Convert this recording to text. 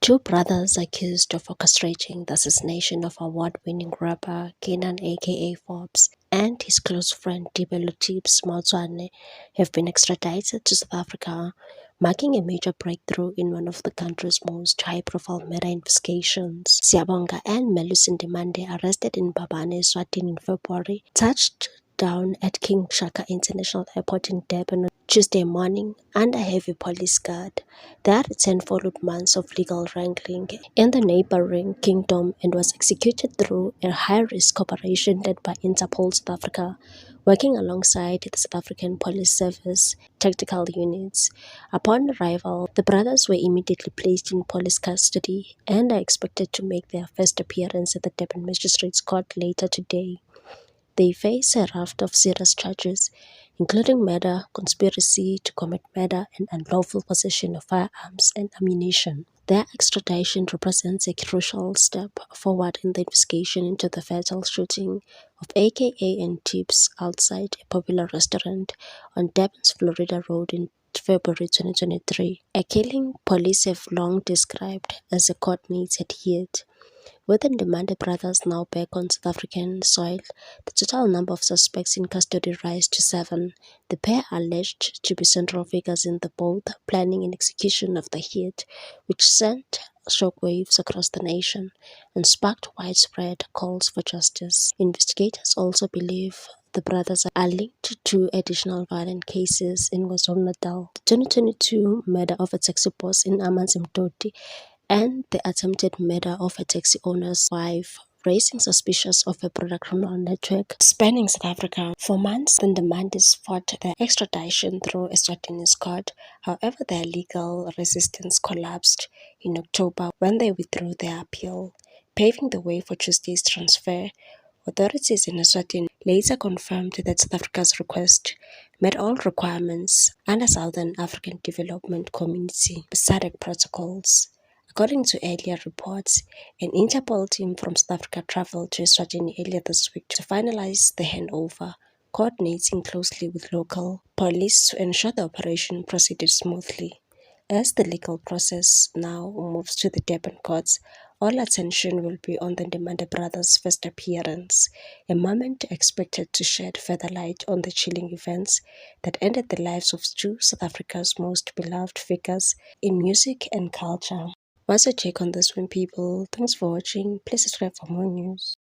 Two brothers accused of orchestrating the assassination of award-winning rapper Kenan aka Forbes and his close friend Dibelo Tips Matswane have been extradited to South Africa, marking a major breakthrough in one of the country's most high-profile murder investigations. Siyabonga and Melusi Ndimande, arrested in Mbabane, Eswatini in February, touched down at King Shaka International Airport in Durban on Tuesday morning under heavy police guard. Their return followed months of legal wrangling in the neighboring kingdom and was executed through a high-risk operation led by Interpol South Africa, working alongside the South African Police Service tactical units. Upon arrival, the brothers were immediately placed in police custody and are expected to make their first appearance at the Durban Magistrates Court later today. They face a raft of serious charges, including murder, conspiracy to commit murder, and unlawful possession of firearms and ammunition. Their extradition represents a crucial step forward in the investigation into the fatal shooting of AKA and Tips outside a popular restaurant on Durban's Florida Road in February 2023, a killing police have long described as a coordinated hit. With the Ndimande brothers now back on South African soil, the total number of suspects in custody rise to 7. The pair are alleged to be central figures in the both planning and execution of the hit, which sent shockwaves across the nation and sparked widespread calls for justice. Investigators also believe the brothers are linked to additional violent cases in KwaZulu-Natal, the 2022 murder of a taxi boss in Amanzimtoti, and the attempted murder of a taxi owner's wife, raising suspicions of a broader criminal network spanning South Africa. For months, the Ndimandes fought their extradition through a Eswatini's court. However, their legal resistance collapsed in October when they withdrew their appeal, paving the way for Tuesday's transfer. Authorities in Eswatini later confirmed that South Africa's request met all requirements under Southern African Development Community SADC protocols. According to earlier reports, an Interpol team from South Africa traveled to Eswatini earlier this week to finalize the handover, coordinating closely with local police to ensure the operation proceeded smoothly. As the legal process now moves to the Durban courts, all attention will be on the Ndimande brothers' first appearance, a moment expected to shed further light on the chilling events that ended the lives of two South Africa's most beloved figures in music and culture. What's your take on this one, people? Thanks for watching. Please subscribe for more news.